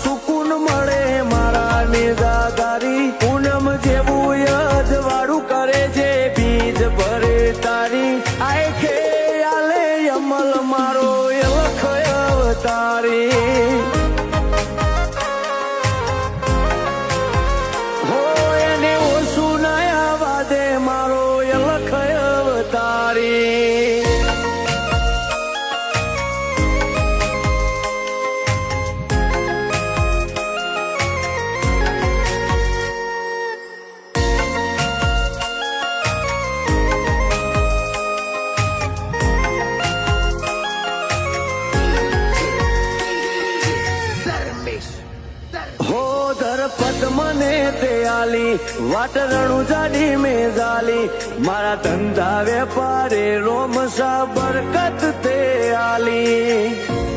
સુકૂન મળે મારા નિરાધારી પૂનમ જેવું યજવાડું કરે છે બીજ ભરે તારી આય કે આલે અમલ મારો એવખ અવતારી હો એને ઓછું નયા વાદે મારો એવખ અવતારી हो धरपत मने ते आली वाट रणु जाडी में जाली मारा धंधा व्यापारे रोम सा बरकत ते आली